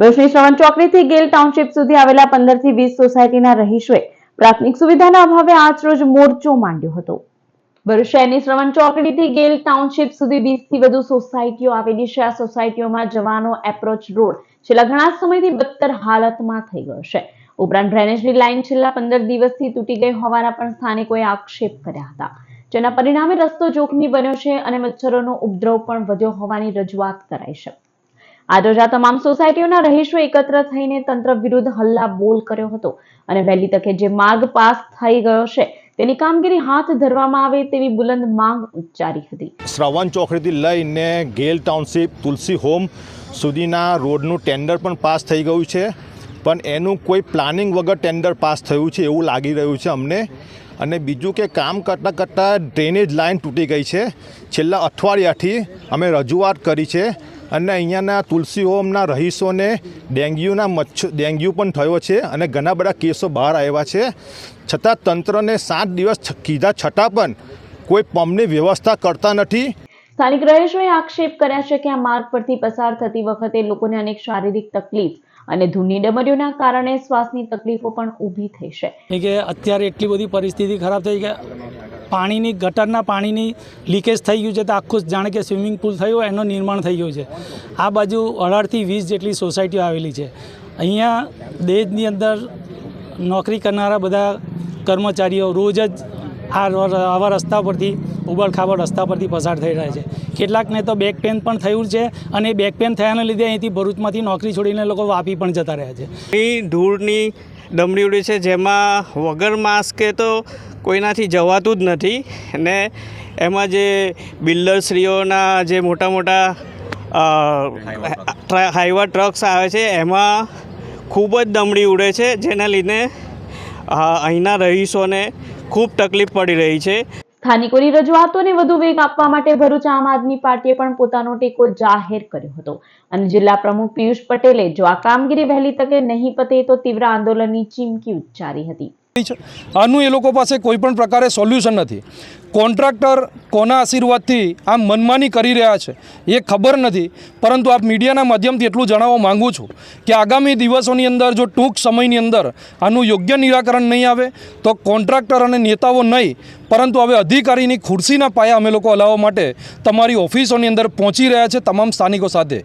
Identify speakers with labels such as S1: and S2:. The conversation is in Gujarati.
S1: ભરૂચની શ્રવણ ચોકડીથી ગેલ ટાઉનશીપ સુધી આવેલા 15 થી 20 સોસાયટીના રહીશોએ પ્રાથમિક સુવિધાના અભાવે આજરોજ મોરચો માંડ્યો હતો। ભરૂચ શહેરની શ્રવણ ચોકડીથી ગેલ ટાઉનશીપ સુધી 20 થી વધુ સોસાયટીઓ આવેલી છે। આ સોસાયટીઓમાં જવાનો એપ્રોચ રોડ છેલ્લા ઘણા સમયથી બદતર હાલતમાં થઈ ગયો છે। ઉપરાંત ડ્રેનેજની લાઇન છેલ્લા 15 દિવસથી તૂટી ગઈ હોવાના પણ સ્થાનિકોએ આક્ષેપ કર્યા હતા, જેના પરિણામે રસ્તો જોખમી બન્યો છે અને મચ્છરોનો ઉપદ્રવ પણ વધ્યો હોવાની રજૂઆત કરાઈ છે। આજરોજ આ તમામ સોસાયટીઓના રહીશો એકત્ર થઈને તંત્ર વિરુદ્ધ હલ્લા બોલ કર્યો હતો અને વહેલી તકે જે માર્ગ પાસ થઈ ગયો છે તેની કામગીરી હાથ ધરવામાં આવે તેવી બુલંદ માંગ ઉચ્ચારી હતી।
S2: શ્રવણ ચોકડીથી લઈને ગેલ ટાઉનશીપ તુલસી હોમ સુધીના રોડનું ટેન્ડર પણ પાસ થઈ ગયું છે, પણ એનું કોઈ પ્લાનિંગ વગર ટેન્ડર પાસ થયું છે એવું લાગી રહ્યું છે અમને। અને બીજું કે કામ કરતાં ડ્રેનેજ લાઇન તૂટી ગઈ છે। છેલ્લા અઠવાડિયાથી અમે રજૂઆત કરી છે અને અહીંયાના તુલસી હોમના રહીશોને ડેન્ગ્યુ પણ થયો છે અને ઘણા બધા કેસો બહાર આવ્યા છે। છતાં તંત્રને 7 દિવસ કીધા છતાં પણ કોઈ પંપની વ્યવસ્થા કરતા નથી।
S1: સ્થાનિક રહીશોએ આક્ષેપ કર્યા છે કે આ માર્ગ પરથી પસાર થતી વખતે લોકોને અનેક શારીરિક તકલીફ અને ધૂળની ડમરીઓના કારણે શ્વાસની તકલીફો પણ ઊભી થઈ છે
S3: કે અત્યારે એટલી બધી પરિસ્થિતિ ખરાબ થઈ કે પાણીની ગટરના પાણીની લીકેજ થઈ ગયું છે, તો આખું જાણે કે સ્વિમિંગ પુલ થયું એનું નિર્માણ થઈ ગયું છે। આ બાજુ 18 થી 20 જેટલી સોસાયટીઓ આવેલી છે। અહીંયા દેશની અંદર નોકરી કરનારા બધા કર્મચારીઓ રોજ જ આવા રસ્તા પરથી ઉબડખાબડ રસ્તા પરથી પસાર થઈ રહ્યા છે। કેટલાકને તો બેક પેન પણ થયું છે અને બેક પેન થયાને લીધે અહીંથી ભરૂચમાંથી નોકરી છોડીને લોકો વાપી પણ જતા રહ્યા છે।
S4: અહીં ધૂળની ડમરી ઉડે છે, જેમાં વગર માસ્કે તો કોઈનાથી જવાતું જ નથી। અને એમાં જે બિલ્ડરશ્રીઓના જે મોટા મોટા હાઈવા ટ્રક્સ આવે છે એમાં ખૂબ જ ડમરી ઉડે છે, જેના લીધે અહીંના રહીશોને ખૂબ તકલીફ પડી રહી છે।
S1: સ્થાનિકોની રજૂઆતોને વધુ વેગ આપવા માટે ભરૂચ આમ આદમી પાર્ટીએ પણ પોતાનો ટેકો જાહેર કર્યો હતો અને જિલ્લા પ્રમુખ પિયુષ પટેલે જો આ કામગીરી વહેલી તકે નહીં પતે તો તીવ્ર આંદોલનની ચીમકી ઉચ્ચારી હતી।
S5: આનું એ લોકો પાસે કોઈ પણ પ્રકારે સોલ્યુશન નથી। કોન્ટ્રાક્ટર કોના આશીર્વાદથી આ મનમાની કરી રહ્યા છે એ ખબર નથી, પરંતુ આપ મીડિયાના માધ્યમથી એટલું જણાવવા માગું છું કે આગામી દિવસોની અંદર જો ટૂંક સમયની અંદર આનું યોગ્ય નિરાકરણ નહીં આવે તો કોન્ટ્રાક્ટર અને નેતાઓ નહીં, પરંતુ હવે અધિકારીની ખુરશીના પાયા અમે લોકો હલાવવા માટે તમારી ઓફિસોની અંદર પહોંચી રહ્યા છે તમામ સ્થાનિકો સાથે।